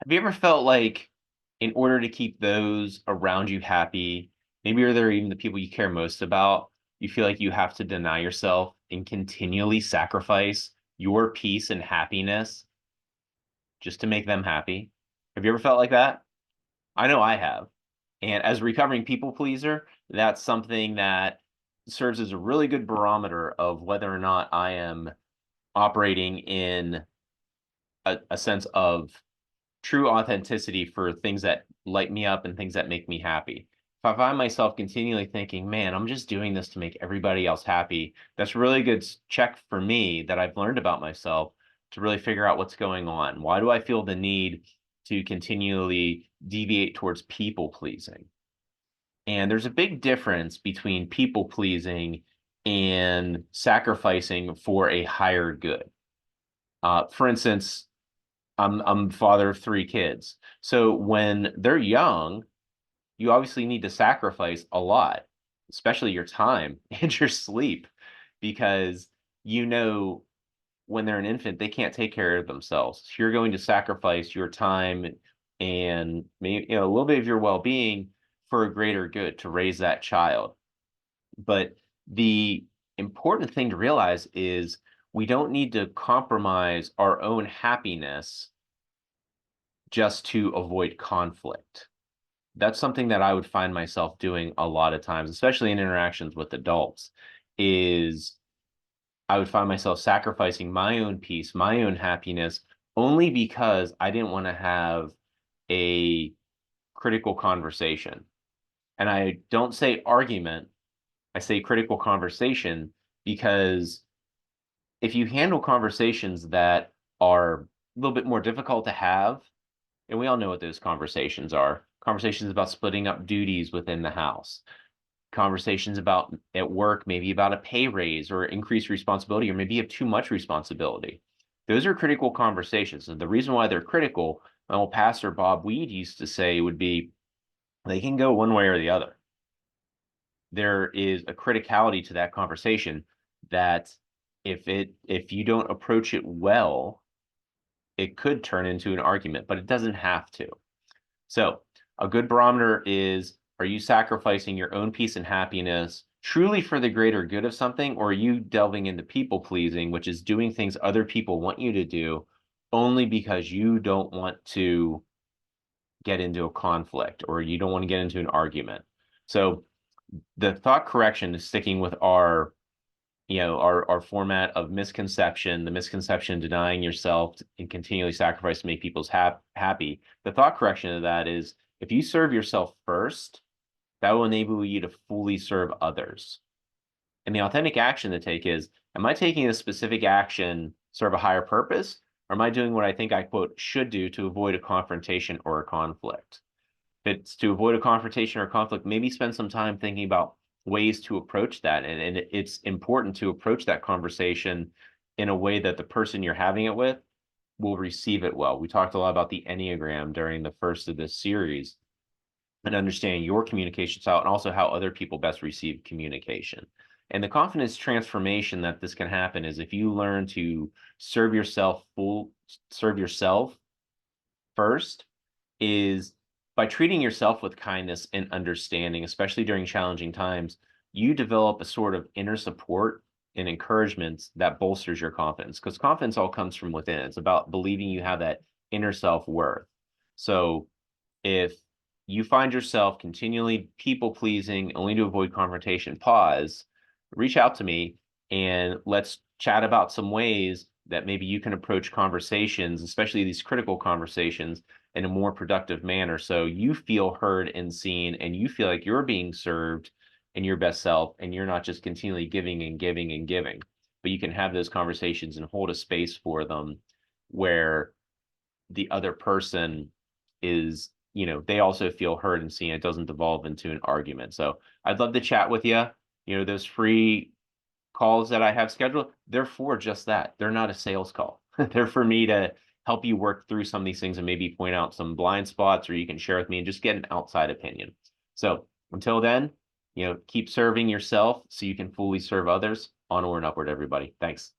Have you ever felt like in order to keep those around you happy, maybe are there even the people you care most about, you feel like you have to deny yourself and continually sacrifice your peace and happiness just to make them happy? Have you ever felt like that? I know I have. And as a recovering people pleaser, that's something that serves as a really good barometer of whether or not I am operating in a sense of true authenticity for things that light me up and things that make me happy. If I find myself continually thinking, man, I'm just doing this to make everybody else happy, that's a really good check for me that I've learned about myself to really figure out what's going on. Why do I feel the need to continually deviate towards people pleasing? And there's a big difference between people pleasing and sacrificing for a higher good. For instance, I'm the father of three kids. So when they're young, you obviously need to sacrifice a lot, especially your time and your sleep, because you know when they're an infant, they can't take care of themselves. So you're going to sacrifice your time and maybe a little bit of your well-being for a greater good to raise that child. But the important thing to realize is we don't need to compromise our own happiness just to avoid conflict. That's something that I would find myself doing a lot of times, especially in interactions with adults, is I would find myself sacrificing my own peace, my own happiness, only because I didn't want to have a critical conversation. And I don't say argument, I say critical conversation because if you handle conversations that are a little bit more difficult to have, and we all know what those conversations are. Conversations about splitting up duties within the house, conversations about at work, maybe about a pay raise or increased responsibility, or maybe you have too much responsibility. Those are critical conversations. And the reason why they're critical, my old pastor Bob Weed used to say would be they can go one way or the other. There is a criticality to that conversation that if you don't approach it well, it could turn into an argument, but it doesn't have to. So a good barometer is, are you sacrificing your own peace and happiness truly for the greater good of something, or are you delving into people pleasing, which is doing things other people want you to do only because you don't want to get into a conflict or you don't want to get into an argument? So the thought correction is sticking with our format of misconception, the misconception denying yourself and continually sacrifice to make people's happy. The thought correction of that is if you serve yourself first, that will enable you to fully serve others. And the authentic action to take is, am I taking a specific action serve a higher purpose? Or am I doing what I think I quote should do to avoid a confrontation or a conflict? If it's to avoid a confrontation or conflict, maybe spend some time thinking about ways to approach that. And it's important to approach that conversation in a way that the person you're having it with will receive it well. We talked a lot about the Enneagram during the first of this series and understanding your communication style and also how other people best receive communication. And the confidence transformation that this can happen is if you learn to serve yourself first, is by treating yourself with kindness and understanding, especially during challenging times, you develop a sort of inner support and encouragement that bolsters your confidence because confidence all comes from within. It's about believing you have that inner self-worth. So if you find yourself continually people pleasing only to avoid confrontation, pause, reach out to me, and let's chat about some ways that maybe you can approach conversations, especially these critical conversations, in a more productive manner. So you feel heard and seen, and you feel like you're being served in your best self, and you're not just continually giving and giving and giving, but you can have those conversations and hold a space for them where the other person is, they also feel heard and seen. It doesn't devolve into an argument. So I'd love to chat with you. Those free calls that I have scheduled, they're for just that. They're not a sales call. They're for me to help you work through some of these things and maybe point out some blind spots, or you can share with me and just get an outside opinion. So until then, keep serving yourself so you can fully serve others. Onward and upward, everybody. Thanks.